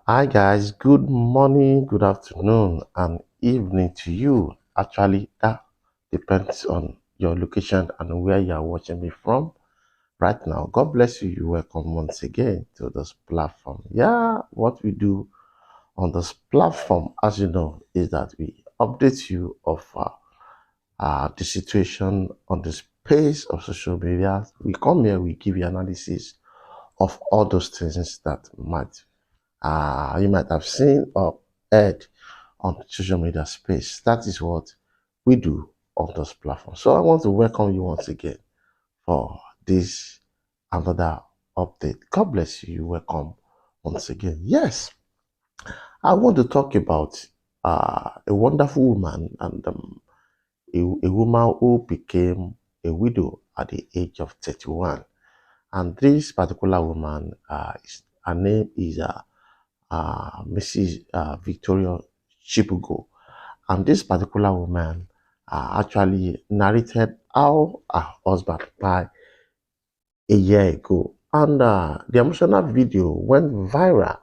Hi guys, good morning, good afternoon, and evening to you. Actually, that depends on your location and where you are watching me from right now. God bless you. You're welcome once again to this platform. Yeah, what we do on this platform, as you know, is that we update you of the situation on the space of social media. We come here, we give you analysis of all those things that you might have seen or heard on social media space. That is what we do on this platform. So I want to welcome you once again for this another update. God bless you. You're welcome once again. Yes, I want to talk about a wonderful woman and a woman who became a widow at the age of 31. And this particular woman, her name is Mrs. Victoria Chibugo. And this particular woman actually narrated how her husband died a year ago. And the emotional video went viral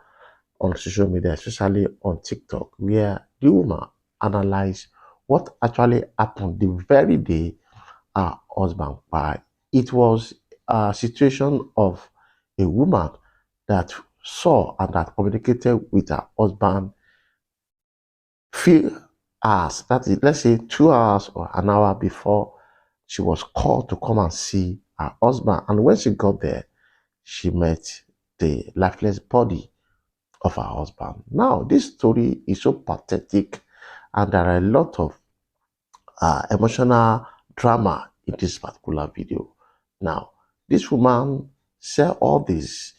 on social media, especially on TikTok, where the woman analyzed what actually happened the very day her husband died. It was a situation of a woman that saw and that communicated with her husband few hours, that is, let's say 2 hours or an hour before she was called to come and see her husband. And when she got there, she met the lifeless body of her husband. Now, this story is so pathetic, and there are a lot of emotional drama in this particular video. Now, this woman said all this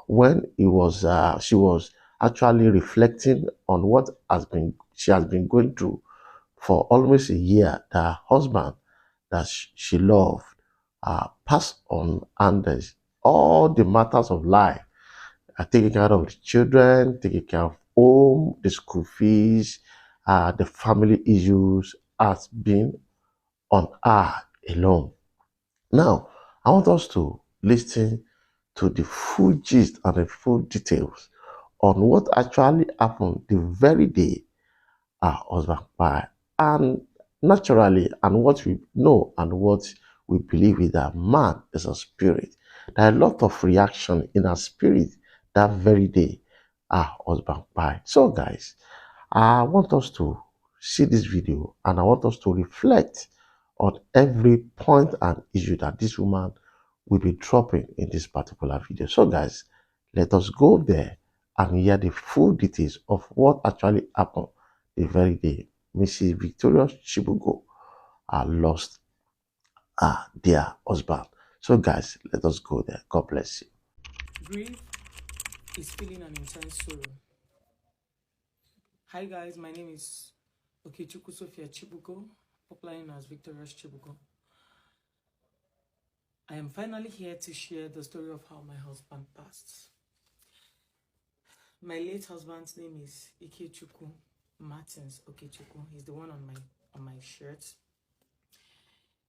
when she was actually reflecting on what she has been going through for almost a year. That her husband that she loved passed on, and all the matters of life, taking care of the children, taking care of home, the school fees, the family issues has been on her alone. Now, I want us to listen to the full gist and the full details on what actually happened the very day our husband died. And naturally, and what we know and what we believe is that man is a spirit. There are a lot of reaction in our spirit that very day our husband died. So guys, I want us to see this video and I want us to reflect on every point and issue that this woman will be dropping in this particular video. So guys, let us go there and hear the full details of what actually happened the very day Mrs. Victoria Chibugo lost their husband. So guys, let us go there. God bless you. Grief is feeling an intense sorrow. Hi guys, my name is Sophia Chibugo, popularly known as Victoria's Chibugo. I am finally here to share the story of how my husband passed. My late husband's name is Ikechukwu Martins Okechukwu. He's the one on my shirt.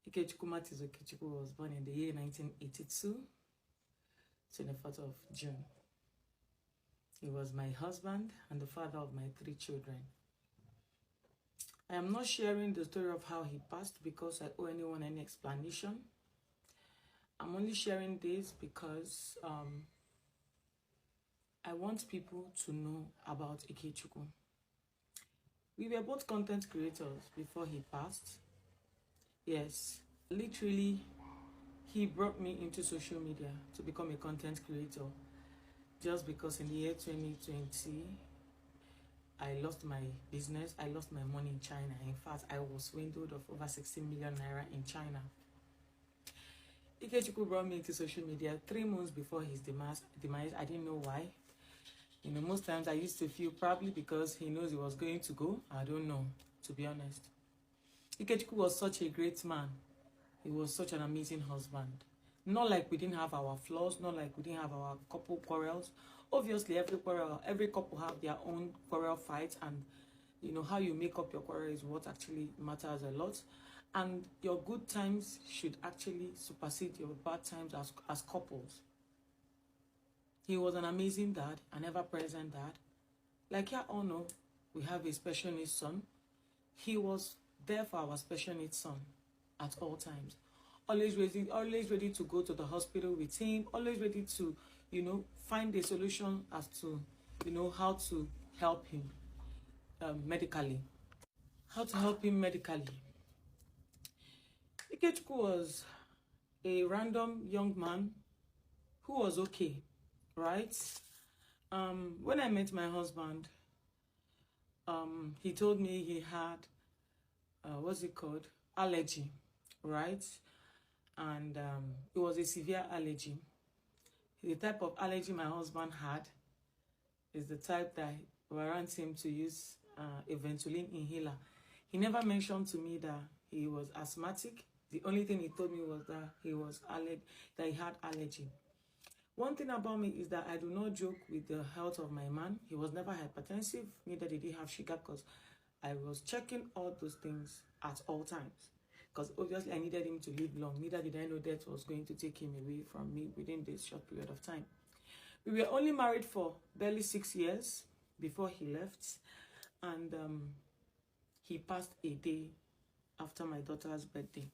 Ikechukwu Martins Okechukwu was born in the year 1982, 24th of June. He was my husband and the father of my 3 children. I am not sharing the story of how he passed because I owe anyone any explanation. I'm only sharing this because I want people to know about Ikechukwu. We were both content creators before he passed. Yes, literally, he brought me into social media to become a content creator just because in the year 2020, I lost my business, I lost my money in China. In fact, I was swindled of over 16 million naira in China. Ikechukwu brought me into social media 3 months before his demise. I didn't know why. Most times I used to feel probably because he knows he was going to go. I don't know, to be honest. Ikechukwu was such a great man. He was such an amazing husband. Not like we didn't have our flaws, not like we didn't have our couple quarrels. Obviously, every couple have their own quarrel fights, and how you make up your quarrel is what actually matters a lot. And your good times should actually supersede your bad times as couples. He was an amazing dad, an ever-present dad. Like you all know, we have a special needs son. He was there for our special needs son at all times. Always ready to go to the hospital with him, always ready to, find a solution as to, how to help him medically. How to help him medically. Ikechukwu was a random young man who was okay, right? When I met my husband, he told me he had, what's it called? Allergy, right? And it was a severe allergy. The type of allergy my husband had is the type that warrants him to use a Ventolin inhaler. He never mentioned to me that he was asthmatic. The only thing he told me was that he had allergy. One thing about me is that I do not joke with the health of my man. He was never hypertensive, neither did he have sugar, because I was checking all those things at all times. Because obviously I needed him to live long. Neither did I know death was going to take him away from me within this short period of time. We were only married for barely 6 years before he left. And he passed a day after my daughter's birthday.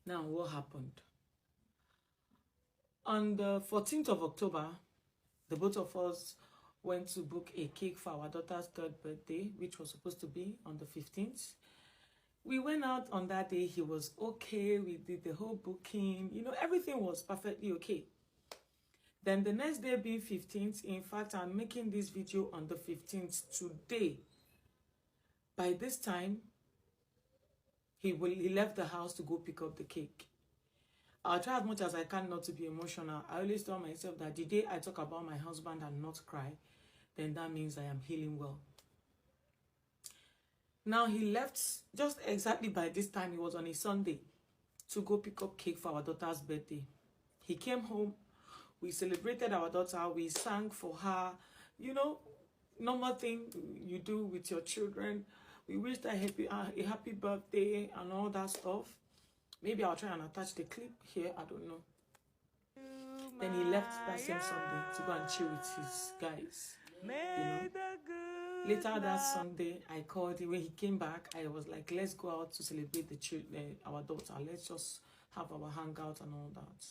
Now, what happened? On the 14th of October, the both of us went to book a cake for our daughter's 3rd birthday, which was supposed to be on the 15th. We went out on that day. He was okay. We did the whole booking. Everything was perfectly okay. Then the next day being 15th, in fact, I'm making this video on the 15th today. By this time, he left the house to go pick up the cake. I'll try as much as I can not to be emotional. I always tell myself that the day I talk about my husband and not cry, then that means I am healing well. Now he left just exactly by this time. It was on a Sunday to go pick up cake for our daughter's birthday. He came home. We celebrated our daughter. We sang for her. Normal thing you do with your children. We wished her a happy birthday and all that stuff. Maybe I'll try and attach the clip here. I don't know. Then he left that same Sunday to go and chill with his guys. Later that Sunday, I called him. When he came back, I was like, let's go out to celebrate our daughter. Let's just have our hangout and all that.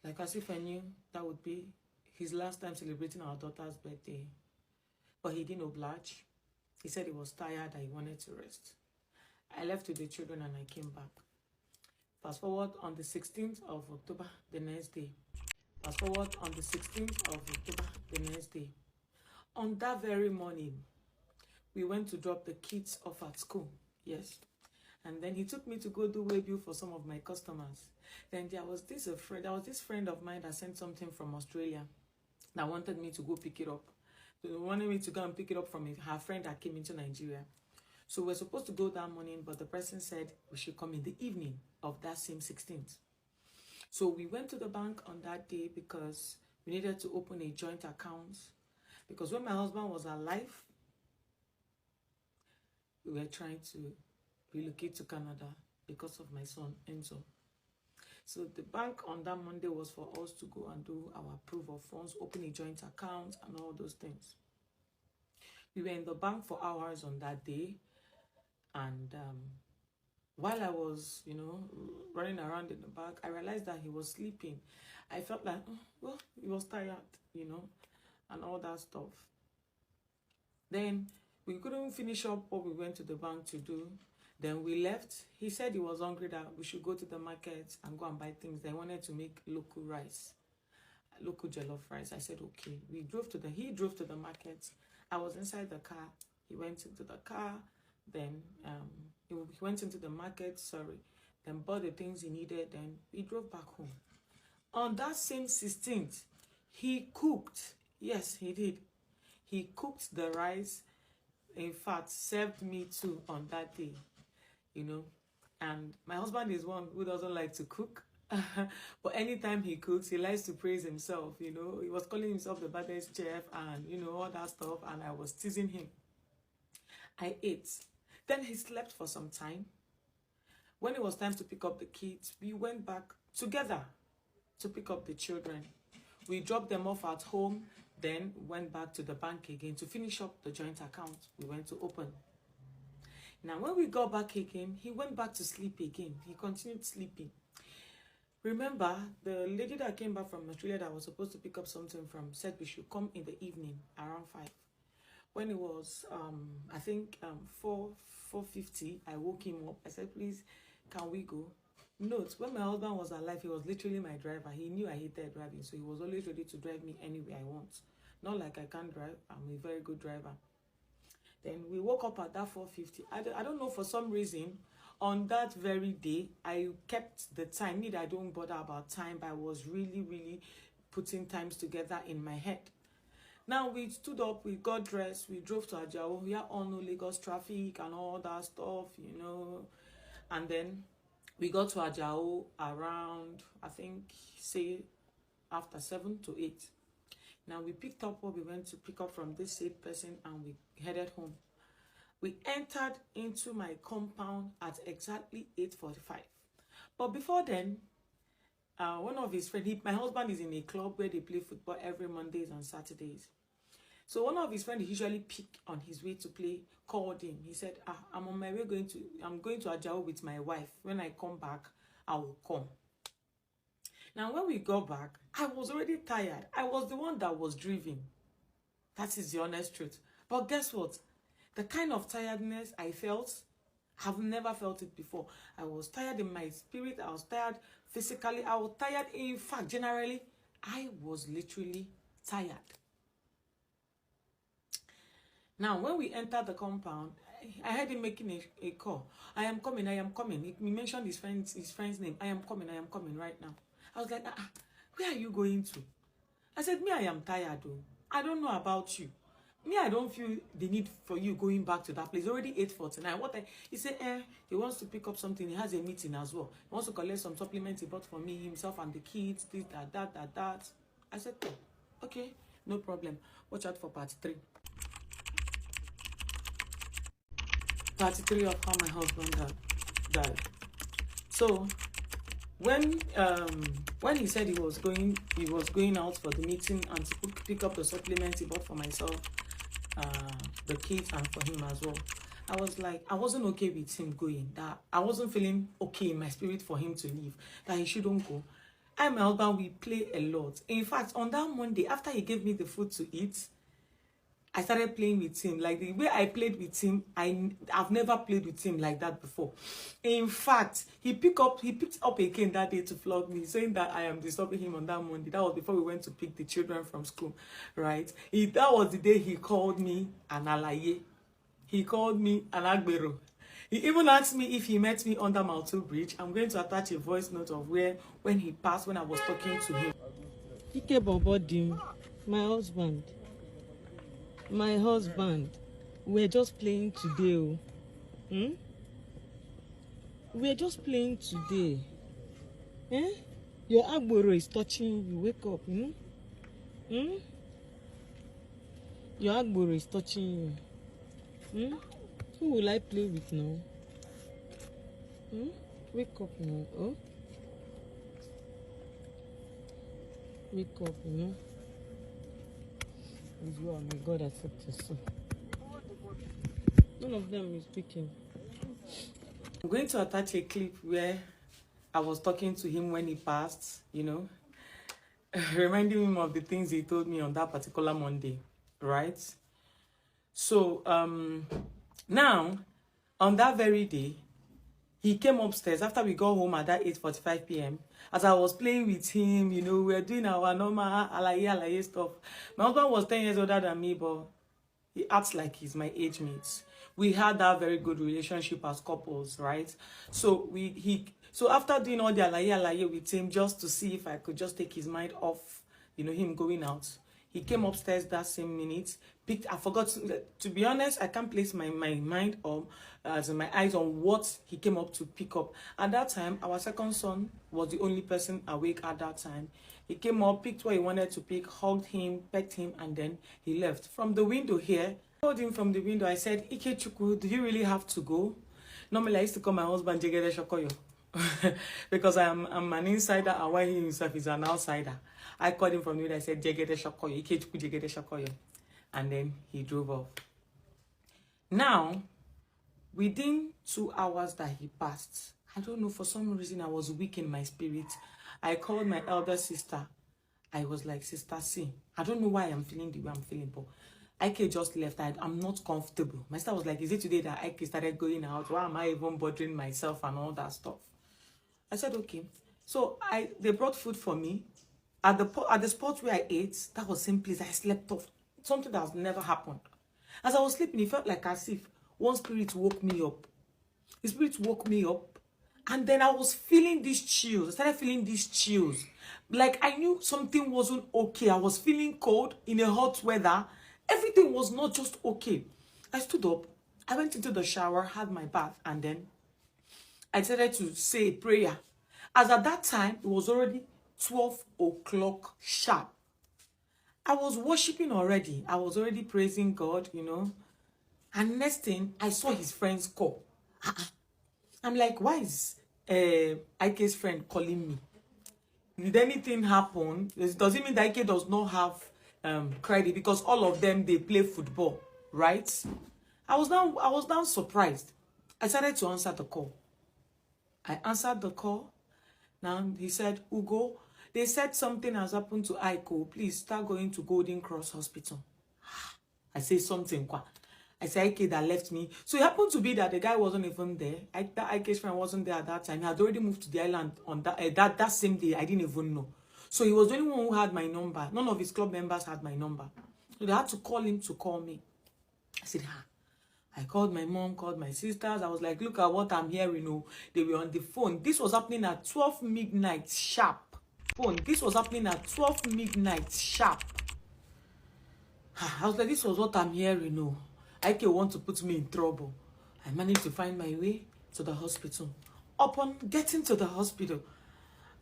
Like as if I knew that would be his last time celebrating our daughter's birthday. But he didn't oblige. He said he was tired, that he wanted to rest. I left with the children and I came back. Fast forward on the 16th of October, the next day. Fast forward on the 16th of October, the next day. On that very morning, we went to drop the kids off at school. Yes. And then he took me to go do waybill for some of my customers. Then there was this friend of mine that sent something from Australia that wanted me to go pick it up. They wanted me to go and pick it up from her friend that came into Nigeria. So we're supposed to go that morning, but the person said we should come in the evening of that same 16th. So we went to the bank on that day because we needed to open a joint account. Because when my husband was alive, we were trying to relocate to Canada because of my son, Enzo. So the bank on that Monday was for us to go and do our proof of funds, open a joint account and all those things. We were in the bank for hours on that day. And while I was, running around in the back, I realized that he was sleeping. I felt like, well, he was tired, and all that stuff. Then we couldn't finish up what we went to the bank to do. Then we left. He said he was hungry, that we should go to the market and go and buy things. They wanted to make local rice, local jollof rice. I said, okay. He drove to the market. I was inside the car. He went into the car. Then he went into the market, then bought the things he needed. Then he drove back home. On that same 16th, he cooked. Yes, he did. He cooked the rice. In fact, served me too on that day. And my husband is one who doesn't like to cook. But anytime he cooks, he likes to praise himself. He was calling himself the baddest chef and, all that stuff. And I was teasing him. I ate. Then he slept for some time. When it was time to pick up the kids, we went back together to pick up the children. We dropped them off at home, then went back to the bank again to finish up the joint account we went to open. Now, when we got back again, he went back to sleep again. He continued sleeping. Remember, the lady that came back from Australia that was supposed to pick up something from said we should come in the evening around 5. When it was, I think 4:50, I woke him up. I said, please, can we go? Note, when my husband was alive, he was literally my driver. He knew I hated driving, so he was always ready to drive me anywhere I want. Not like I can't drive. I'm a very good driver. Then we woke up at that 4:50. I don't know, for some reason, on that very day, I kept the time. Need I don't bother about time, but I was really putting times together in my head. Now we stood up, we got dressed, we drove to Ajao. We are on Lagos traffic and all that stuff, you know. And then we got to Ajao around, I think, say, after 7 to 8. Now we picked up what we went to pick up from this said person and we headed home. We entered into my compound at exactly 8:45. But before then, one of his friends, my husband is in a club where they play football every Mondays and Saturdays. So one of his friends usually pick on his way to play, called him. He said, I'm on my way I'm going to Ajao with my wife. When I come back, I will come. Now, when we got back, I was already tired. I was the one that was driven. That is the honest truth. But guess what? The kind of tiredness I felt, I've never felt it before. I was tired in my spirit. I was tired physically. I was tired. In fact, generally, I was literally tired. Now, when we entered the compound, I heard him making a call. I am coming, I am coming. He mentioned his friend's name. I am coming right now. I was like, where are you going to? I said, me, I am tired, though. I don't know about you. Me, I don't feel the need for you going back to that place. It's already 8:49. He said, he wants to pick up something. He has a meeting as well. He wants to collect some supplements he bought for me, himself, and the kids, this, that. I said, oh, okay, no problem. Watch out for part 3. Part 3 of how my husband had died. So when he said he was going out for the meeting and to pick up the supplements he bought for myself, the kids, and for him as well, I was like, I wasn't okay with him going. That I wasn't feeling okay in my spirit for him to leave. That he shouldn't go. I and my husband, we play a lot. In fact, on that Monday, after he gave me the food to eat, I started playing with him. Like the way I played with him, I've never played with him like that before. In fact, he picked up again that day to flog me, saying that I am disturbing him on that Monday. That was before we went to pick the children from school, right? That was the day he called me an alaye. He called me an agbero. He even asked me if he met me under Malto Bridge. I'm going to attach a voice note of when he passed, when I was talking to him. Ike Bobodim, my husband. My husband, we're just playing today. We're just playing today. Your agboro is touching you. Wake up. Your agboro is touching you. Who will I play with now? Wake up now. Oh, wake up, As well, may God accept your soul. None of them is speaking. I'm going to attach a clip where I was talking to him when he passed, reminding him of the things he told me on that particular Monday, right? So, now, on that very day, he came upstairs after we got home at that 8:45 p.m. As I was playing with him, we were doing our normal alaye stuff. My husband was 10 years older than me, but he acts like he's my age mate. We had that very good relationship as couples, right? So so after doing all the alaye with him, just to see if I could just take his mind off, him going out, he came upstairs that same minute. I forgot to be honest, I can't place my mind on my eyes on what he came up to pick up. At that time, our second son was the only person awake at that time. He came up, picked what he wanted to pick, hugged him, pecked him, and then he left. From the window here, I told him from the window, I said, Ikechukwu, do you really have to go? Normally, I used to call my husband Jegede Shokoyo. because I'm an insider and while he himself is an outsider. I called him from the window. I said, Jegede Shokoyo, Ikechukwu Jegede Shokoyo. And then he drove off. Now, within 2 hours that he passed, I don't know, for some reason I was weak in my spirit. I called my elder sister. I was like, Sister C, I don't know why I'm feeling the way I'm feeling, but Ike just left. I'm not comfortable. My sister was like, is it today that Ike started going out? Why am I even bothering myself and all that stuff? I said, okay. So they brought food for me. At the spot where I ate, that was same place. I slept off. Something that has never happened. As I was sleeping, it felt like as if one spirit woke me up. The spirit woke me up. And then I was feeling these chills. I started feeling these chills. Like I knew something wasn't okay. I was feeling cold in a hot weather. Everything was not just okay. I stood up. I went into the shower, had my bath, and then I decided to say a prayer. As at that time, it was already 12 o'clock sharp. I was worshiping already. I was already praising God, you know. And next thing, I saw his friend's call. I'm like, why is Ike's friend calling me? Did anything happen? Does it mean that Ike does not have credit? Because all of them, they play football, right? I was now surprised. I started to answer the call. I answered the call. Now he said, Ugo, they said something has happened to Ike. Please start going to Golden Cross Hospital. I say something. I say Ike that left me. So it happened to be that the guy wasn't even there. That Ike's friend wasn't there at that time. He had already moved to the island on that same day. I didn't even know. So he was the only one who had my number. None of his club members had my number. So they had to call him to call me. I said, I called my mom, called my sisters. I was like, look at what I'm hearing. Oh, they were on the phone. This was happening at 12 midnight sharp. This was happening at 12 midnight sharp. I was like, this was what I'm hearing. Oh, Ike want to put me in trouble. I managed to find my way to the hospital. Upon getting to the hospital,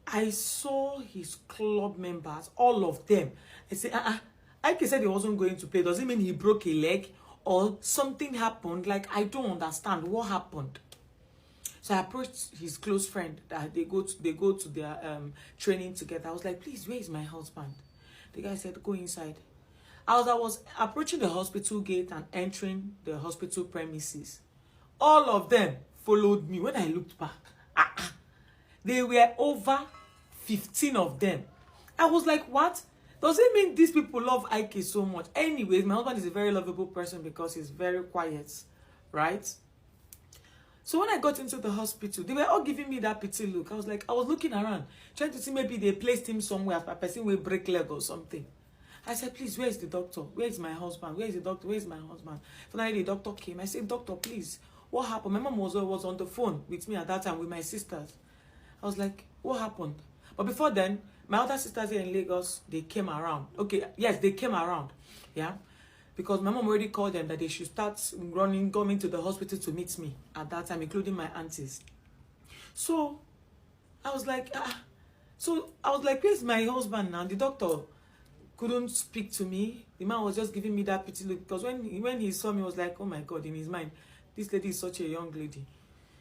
I saw his club members, all of them. I said, Ike said he wasn't going to play. Does it mean he broke a leg? Or something happened? Like, I don't understand what happened. So I approached his close friend that they go to their training together. I was like, please, where is my husband? The guy said, go inside. As I was approaching the hospital gate and entering the hospital premises, all of them followed me. When I looked back, they were over 15 of them. I was like, what? Does it mean these people love Ike so much? Anyways, my husband is a very lovable person because he's very quiet, right? So when I got into the hospital, they were all giving me that pity look. I was looking around, trying to see maybe they placed him somewhere, a person will break leg or something. I said, please, where is the doctor? Where is my husband? Where is the doctor? Where is my husband? Finally, the doctor came. I said, doctor, please, what happened? My mom was on the phone with me at that time with my sisters. I was like, what happened? But before then, my other sisters here in Lagos, they came around. Okay, yes, they came around. Yeah. Because my mom already called them that they should start coming to the hospital to meet me at that time, including my aunties. So I was like, where's my husband now? The doctor couldn't speak to me. The man was just giving me that pity look. Because when he saw me, he was like, oh my God, in his mind, this lady is such a young lady.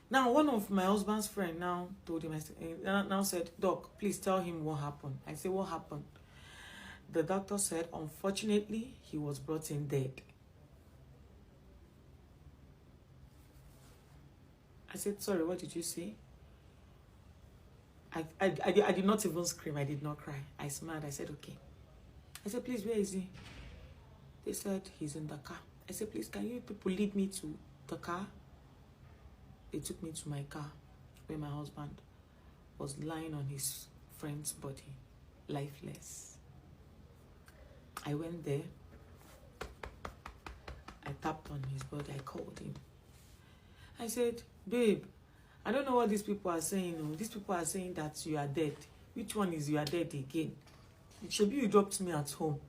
Now, one of my husband's friend now told him, now said, Doc, please tell him what happened. I said, what happened? The doctor said, unfortunately, he was brought in dead. I said, sorry, what did you say? I did not even scream. I did not cry. I smiled. I said, okay. I said, please, where is he? They said, he's in the car. I said, please, can you people lead me to the car? They took me to my car where my husband was lying on his friend's body, lifeless. I went there. I tapped on his body. I called him. I said, babe, I don't know what these people are saying. No. These people are saying that you are dead. Which one is you are dead again? It should be you dropped me at home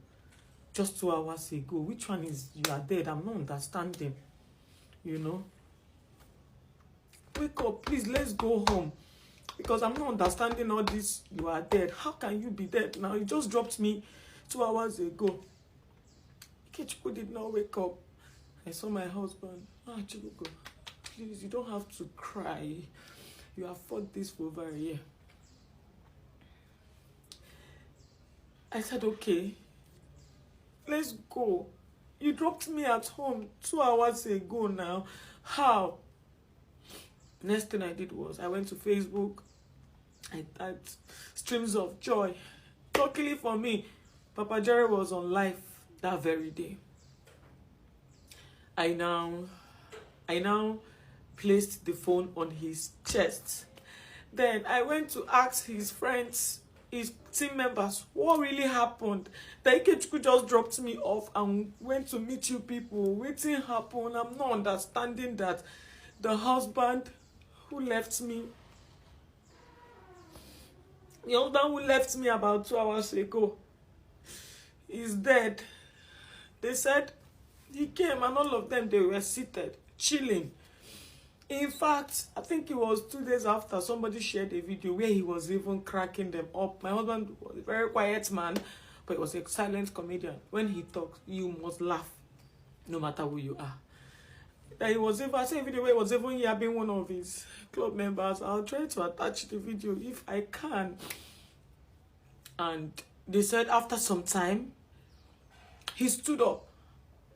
just 2 hours ago. Which one is you are dead? I'm not understanding. You know? Wake up, please, let's go home. Because I'm not understanding all this. You are dead. How can you be dead now? You just dropped me 2 hours ago. Ikechukwu did not wake up. I saw my husband. Chibugo, please, you don't have to cry. You have fought this for over a year. I said, okay, let's go. You dropped me at home 2 hours ago now. How? Next thing I did was I went to Facebook. I typed streams of joy. Luckily for me, Papa Jerry was on live that very day. I now placed the phone on his chest. Then I went to ask his friends, his team members, what really happened. That Ikechukwu just dropped me off and went to meet you people. What happened? I'm not understanding that the husband who left me, about 2 hours ago, is dead. They said he came and all of them, they were seated, chilling. In fact, I think it was 2 days after somebody shared a video where he was even cracking them up. My husband was a very quiet man, but he was a silent comedian. When he talks, you must laugh, no matter who you are. That he was even, I saw a video where he was even yabbing one of his club members. I'll try to attach the video if I can. And they said after some time, he stood up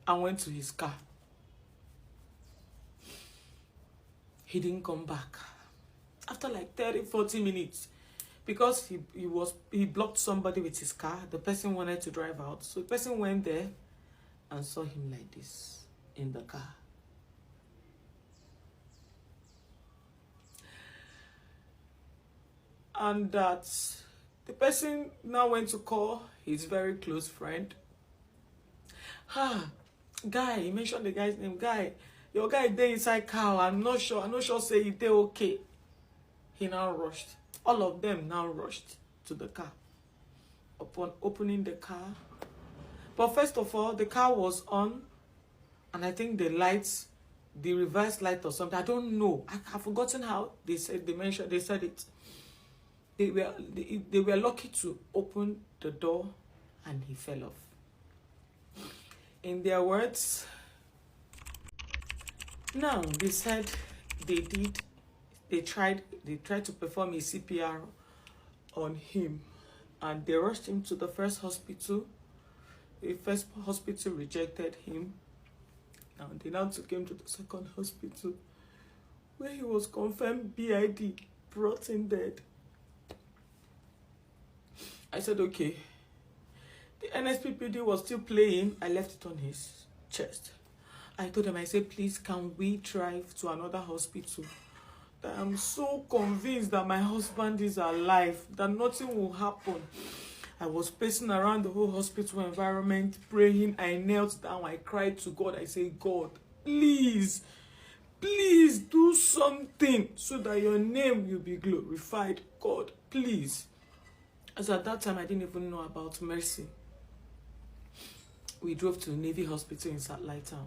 and went to his car. He didn't come back. After like 30-40 minutes, because he blocked somebody with his car, the person wanted to drive out. So the person went there and saw him like this in the car. And that the person now went to call his very close friend. Guy, he mentioned the guy's name. Guy, your guy there inside car. I'm not sure say he dey okay. He now rushed. All of them now rushed to the car. Upon opening the car. But first of all, the car was on. And I think the lights, the reverse light or something, I don't know. I've forgotten how they said it. They were lucky to open the door and he fell off. In their words, now they said they tried to perform a CPR on him and they rushed him to the first hospital. The first hospital rejected him. Now they now took him to the second hospital where he was confirmed BID, brought in dead. I said, okay. The NSPPD was still playing. I left it on his chest. I told him, I said, please, can we drive to another hospital? That I'm so convinced that my husband is alive, that nothing will happen. I was pacing around the whole hospital environment, praying. I knelt down. I cried to God. I said, God, please do something so that your name will be glorified. God, please. As at that time, I didn't even know about Mercy. We drove to Navy Hospital in Satellite Town.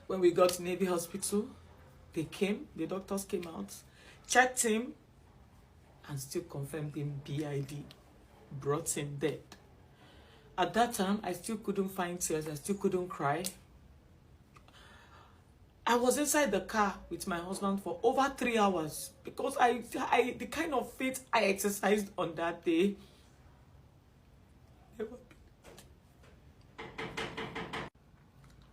When we got to Navy Hospital, the doctors came out, checked him, and still confirmed him BID, brought him dead. At that time, I still couldn't find tears, I still couldn't cry. I was inside the car with my husband for over 3 hours because the kind of faith I exercised on that day never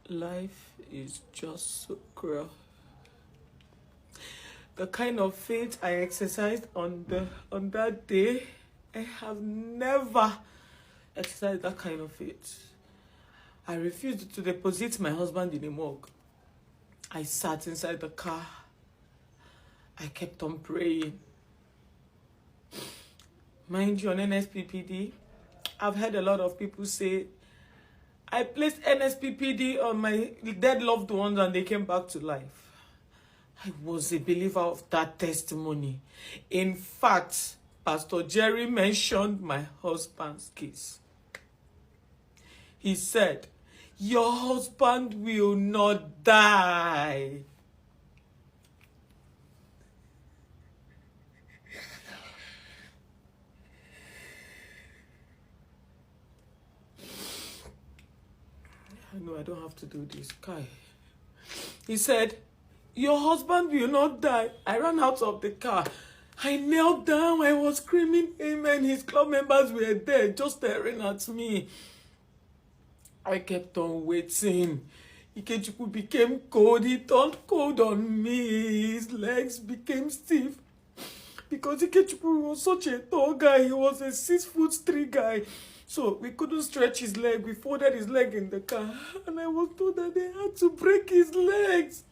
been. Life is just so cruel. The kind of faith I exercised on that day, I have never exercised that kind of faith. I refused to deposit my husband in a morgue. I sat inside the car. I kept on praying. Mind you, on NSPPD, I've heard a lot of people say, I placed NSPPD on my dead loved ones and they came back to life. I was a believer of that testimony. In fact, Pastor Jerry mentioned my husband's case. He said, your husband will not die. I know I don't have to do this, Kai. He said, your husband will not die. I ran out of the car. I knelt down. I was screaming, amen. His club members were there just staring at me. I kept on waiting. Ikechukwu became cold. He turned cold on me. His legs became stiff. Because Ikechukwu was such a tall guy. He was a 6'3" guy. So we couldn't stretch his leg. We folded his leg in the car. And I was told that they had to break his legs.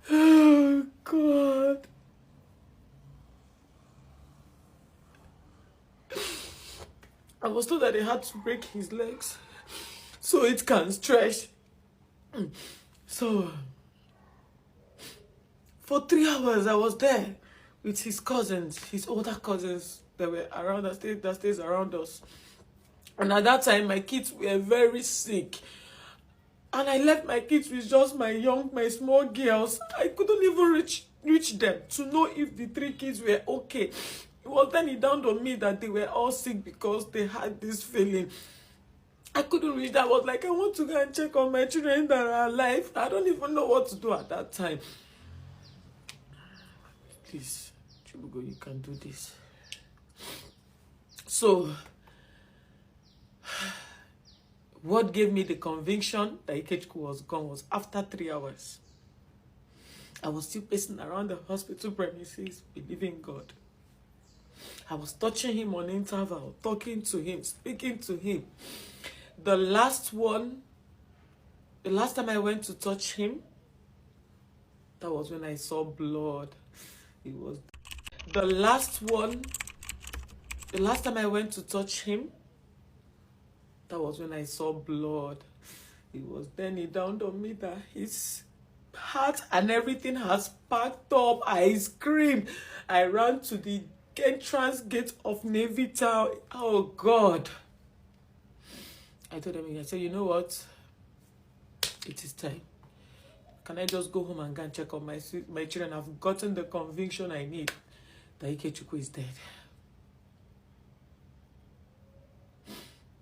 Oh, God. I was told that they had to break his legs so it can stretch. So, for 3 hours, I was there with his cousins, his older cousins that were around, that stays around us. And at that time, my kids were very sick. And I left my kids with just my small girls. I couldn't even reach them to know if the 3 kids were okay. It was then it dawned on me that they were all sick because they had this feeling. I couldn't reach that. I was like, I want to go and check on my children that are alive. I don't even know what to do at that time. Please, Chibugo, you can do this. So, what gave me the conviction that Ikechukwu was gone was after 3 hours. I was still pacing around the hospital premises, believing God. I was touching him on interval, talking to him, speaking to him. The last time I went to touch him, that was when I saw blood. It was the last time I went to touch him, that was when I saw blood. It was then it dawned on me that his heart and everything has packed up. I screamed. I ran to the entrance gate of Navy Town. Oh, God. I told him, I said, you know what? It is time. Can I just go home and go and check on my children? I've gotten the conviction I need that Ikechukwu is dead.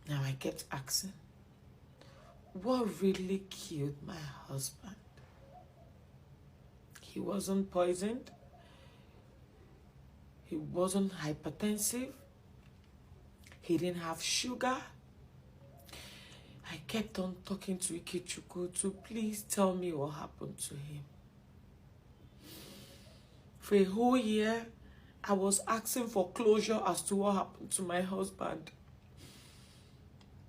Now I kept asking, what really killed my husband? He wasn't poisoned. He wasn't hypertensive. He didn't have sugar. I kept on talking to Ikechukwu to please tell me what happened to him. For a whole year, I was asking for closure as to what happened to my husband.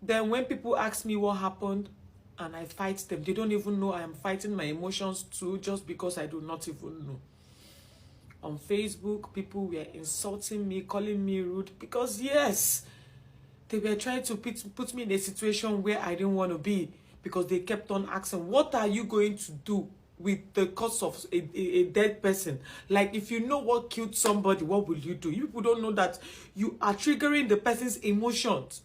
Then when people ask me what happened and I fight them, they don't even know I am fighting my emotions too, just because I do not even know. On Facebook, people were insulting me, calling me rude, because yes, they were trying to put me in a situation where I didn't want to be, because they kept on asking, what are you going to do with the cause of a dead person? Like, if you know what killed somebody, what will you do? You people don't know that you are triggering the person's emotions.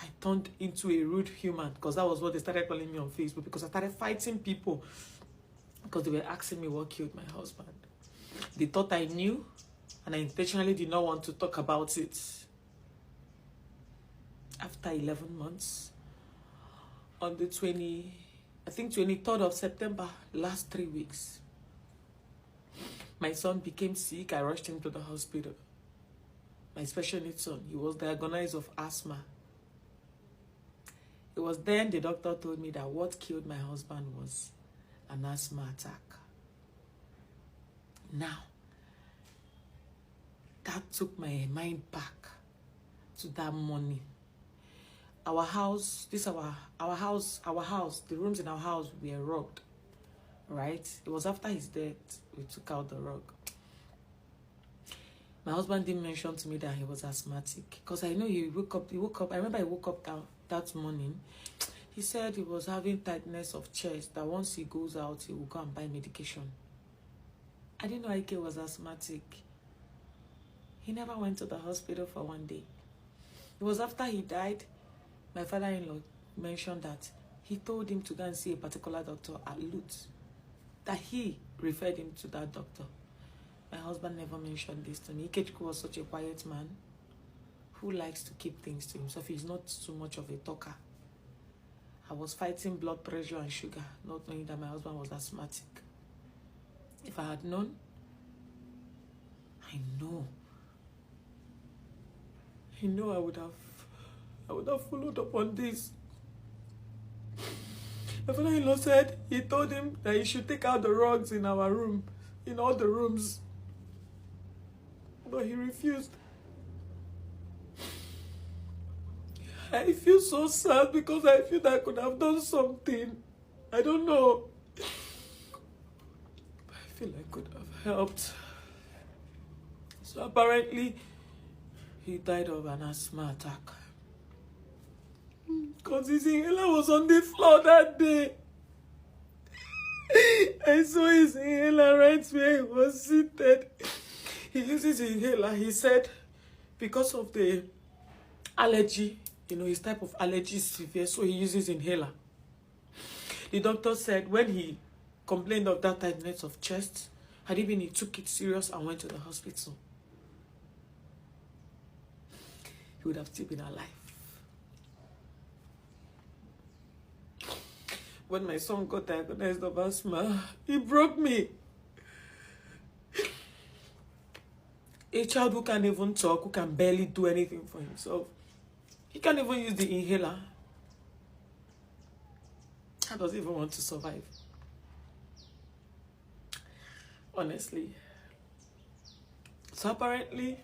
I turned into a rude human, because that was what they started calling me on Facebook, because I started fighting people because they were asking me what killed my husband. They thought I knew, and I intentionally did not want to talk about it. After 11 months, on the 23rd of September, last 3 weeks, my son became sick. I rushed him to the hospital. My special needs son, he was diagnosed of asthma. It was then the doctor told me that what killed my husband was an asthma attack. Now, that took my mind back to that morning. Our house, the rooms in our house were robbed, right? It was after his death we took out the rug. My husband didn't mention to me that he was asthmatic, because I know he woke up. I remember he woke up that morning. He said he was having tightness of chest, that once he goes out, he will go and buy medication. I didn't know Ike was asthmatic. He never went to the hospital for 1 day. It was after he died, my father-in-law mentioned that he told him to go and see a particular doctor at Lutz, that he referred him to that doctor. My husband never mentioned this to me. Ikechukwu was such a quiet man who likes to keep things to himself. He's not too much of a talker. I was fighting blood pressure and sugar, not knowing that my husband was asthmatic. If I had known, I know I would have followed up on this. My father-in-law said he told him that he should take out the rugs in our room, in all the rooms. But he refused. I feel so sad because I feel that I could have done something. I don't know. But I feel I could have helped. So apparently, he died of an asthma attack. Because his inhaler was on the floor that day. I saw his inhaler right where he was seated. He uses inhaler, he said, because of the allergy, his type of allergy is severe, so he uses inhaler. The doctor said when he complained of that tightness of chest, had even he took it serious and went to the hospital, he would have still been alive. When my son got diagnosed of asthma, he broke me. A child who can't even talk, who can barely do anything for himself, he can't even use the inhaler. How does he even want to survive? Honestly. So apparently,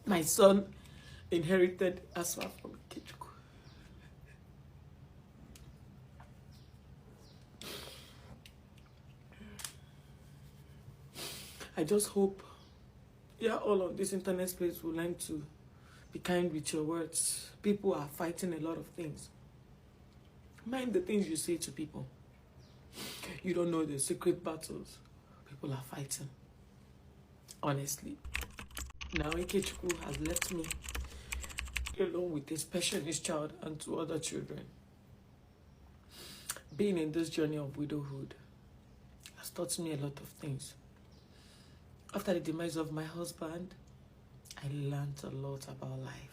my son inherited asthma from Kichuku. I just hope, all of this internet space will learn to be kind with your words. People are fighting a lot of things. Mind the things you say to people. You don't know the secret battles people are fighting. Honestly. Now Ikechukwu has left me alone with a special needs child and 2 other children. Being in this journey of widowhood has taught me a lot of things. After the demise of my husband, I learned a lot about life,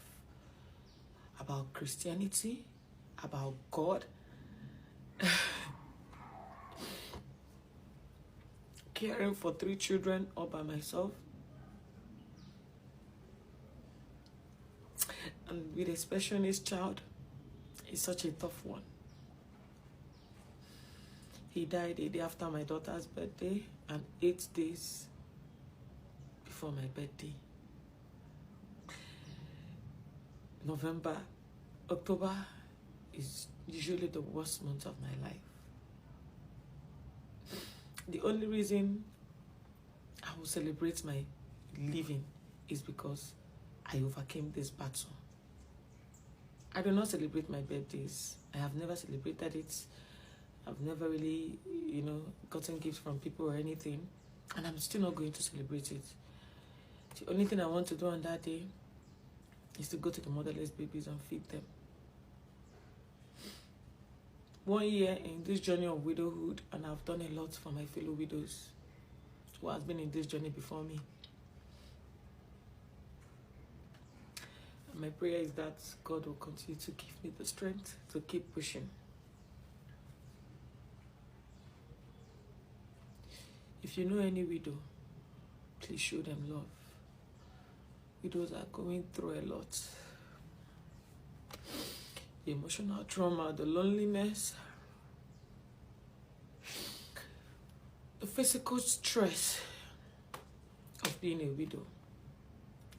about Christianity, about God, caring for 3 children all by myself, and with a special needs child, it's such a tough one. He died a day after my daughter's birthday and 8 days before my birthday. October is usually the worst month of my life. The only reason I will celebrate my living is because I overcame this battle. I do not celebrate my birthdays. I have never celebrated it. I've never really, gotten gifts from people or anything. And I'm still not going to celebrate it. The only thing I want to do on that day is to go to the motherless babies and feed them. 1 year in this journey of widowhood, and I've done a lot for my fellow widows who has been in this journey before me. And my prayer is that God will continue to give me the strength to keep pushing. If you know any widow, please show them love. Widows are going through a lot. The emotional trauma, the loneliness, the physical stress of being a widow,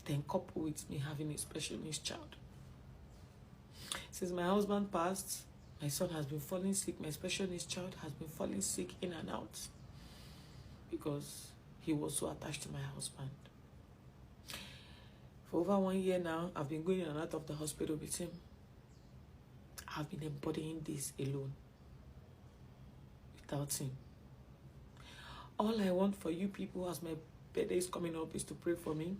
then coupled with me having a special needs child. Since my husband passed, my son has been falling sick. My special needs child has been falling sick in and out because he was so attached to my husband. For over 1 year now, I've been going in and out of the hospital with him. I've been embodying this alone, without him. All I want for you people as my birthday is coming up is to pray for me.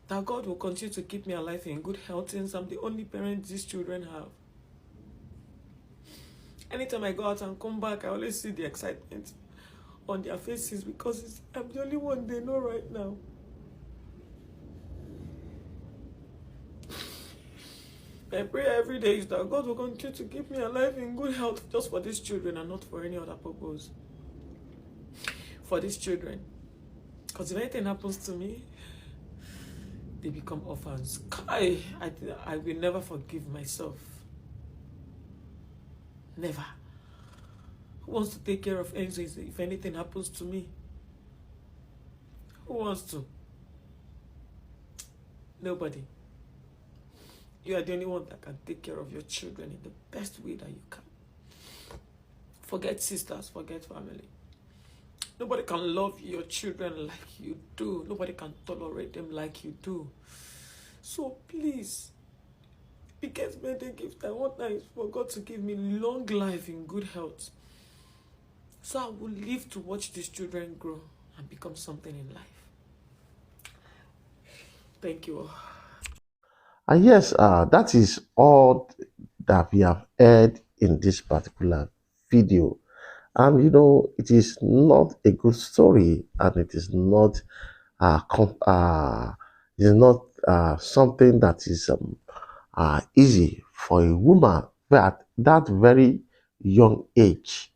That God will continue to keep me alive in good health since I'm the only parent these children have. Anytime I go out and come back, I always see the excitement on their faces because I'm the only one they know right now. My prayer every day is that God will continue to keep me alive in good health just for these children and not for any other purpose. For these children. Because if anything happens to me, they become orphans. I will never forgive myself. Never. Who wants to take care of Enzo if anything happens to me? Who wants to? Nobody. You are the only one that can take care of your children in the best way that you can. Forget sisters, forget family. Nobody can love your children like you do. Nobody can tolerate them like you do. So please, biggest birthday gift I want now is for God to give me long life in good health. So I will live to watch these children grow and become something in life. Thank you all. And yes, that is all that we have heard in this particular video. And it is not a good story, and it is not something that is easy for a woman at that very young age,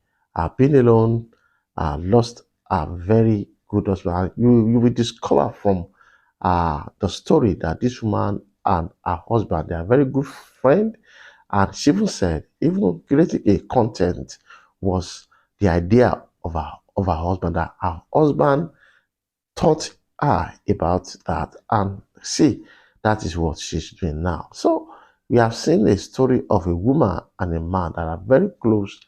being alone, lost a very good husband. You will discover from the story that this woman and her husband, they are very good friends. And she even said, even creating a content was the idea of her husband, that her husband taught her about that. And see, that is what she's doing now. So we have seen a story of a woman and a man that are very close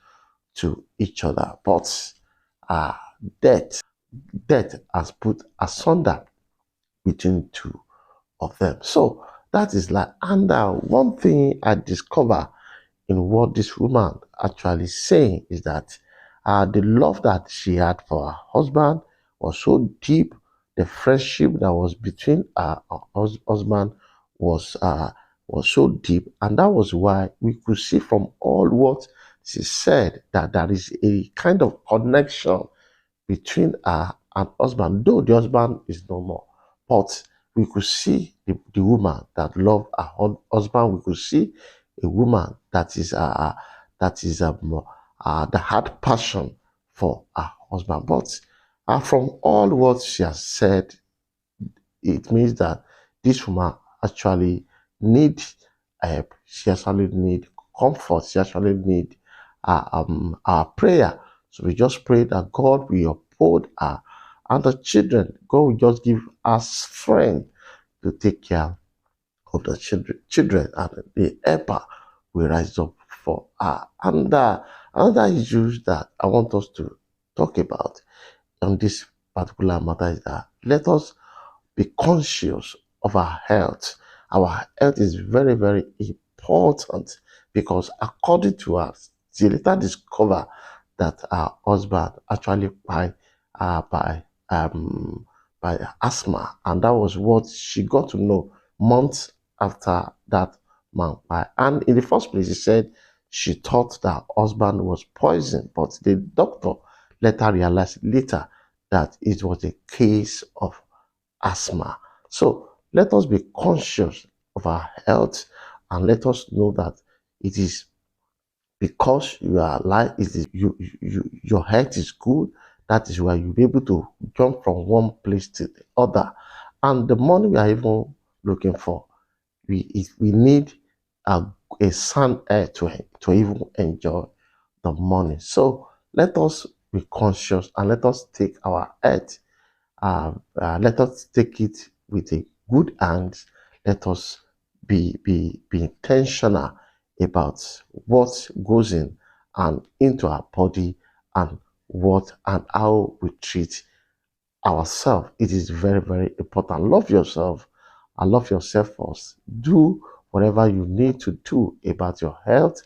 to each other, but uh, death, death has put asunder between two of them. So that is like, and one thing I discover in what this woman actually saying is that the love that she had for her husband was so deep. The friendship that was between her husband was so deep, and that was why we could see from all what she said that there is a kind of connection between her and husband, though the husband is no more. But we could see the woman that loved her husband. We could see a woman that had passion for her husband. But from all what she has said, it means that this woman actually need help. She actually need comfort. She actually need our prayer. So we just pray that God will uphold her and the children. God will just give us strength to take care of the children, and the helper will rise up for her. And another issue that I want us to talk about on this particular matter is that let us be conscious of our health. Our health is very, very important, because according to us, she later discovered that her husband actually died by asthma, and that was what she got to know months after that man died. And in the first place, she said she thought that her husband was poisoned, but the doctor later realized that it was a case of asthma. So let us be conscious of our health, and let us know that it is because you are alive, your health is good. That is why you'll be able to jump from one place to the other. And the money we are even looking for, we need a sound air to even enjoy the money. So let us be conscious, and let us take our health. Let us take it with a good hand. Let us be intentional about what goes in and into our body, and what and how we treat ourselves. It is very, very important. Love yourself and love yourself first. Do whatever you need to do about your health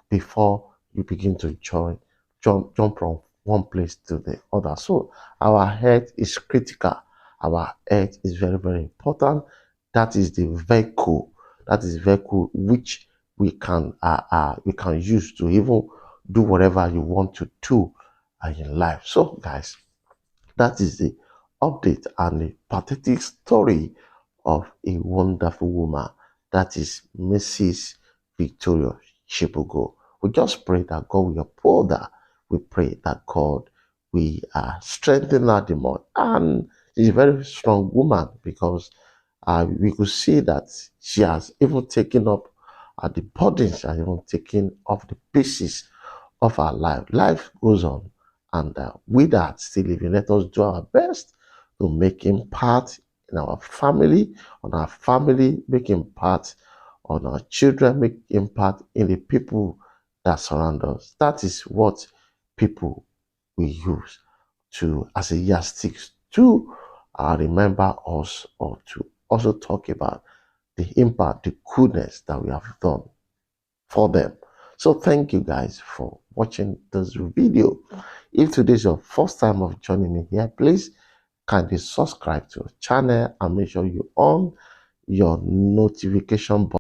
before you begin to jump from one place to the other. So our health is critical. Our health is very, very important. That is the vehicle. That is the vehicle which we can use to even do whatever you want to do in life. So guys, that is the update and the pathetic story of a wonderful woman that is Mrs. Victoria Shibogo. We just pray that God will uphold her. We pray that God will strengthen her the more. And she's a very strong woman, because we could see that she has even taken up the burdens, and even taken off the pieces of our life. Life goes on, and with that, still living, let us do our best to make impact in our family, on our family, make impact on our children, make impact in the people that surround us. That is what people will use to as a yardstick to remember us, or to also talk about the impact, the goodness that we have done for them. So thank you guys for watching this video. If today is your first time of joining me here, please kindly subscribe to our channel and make sure you on your notification button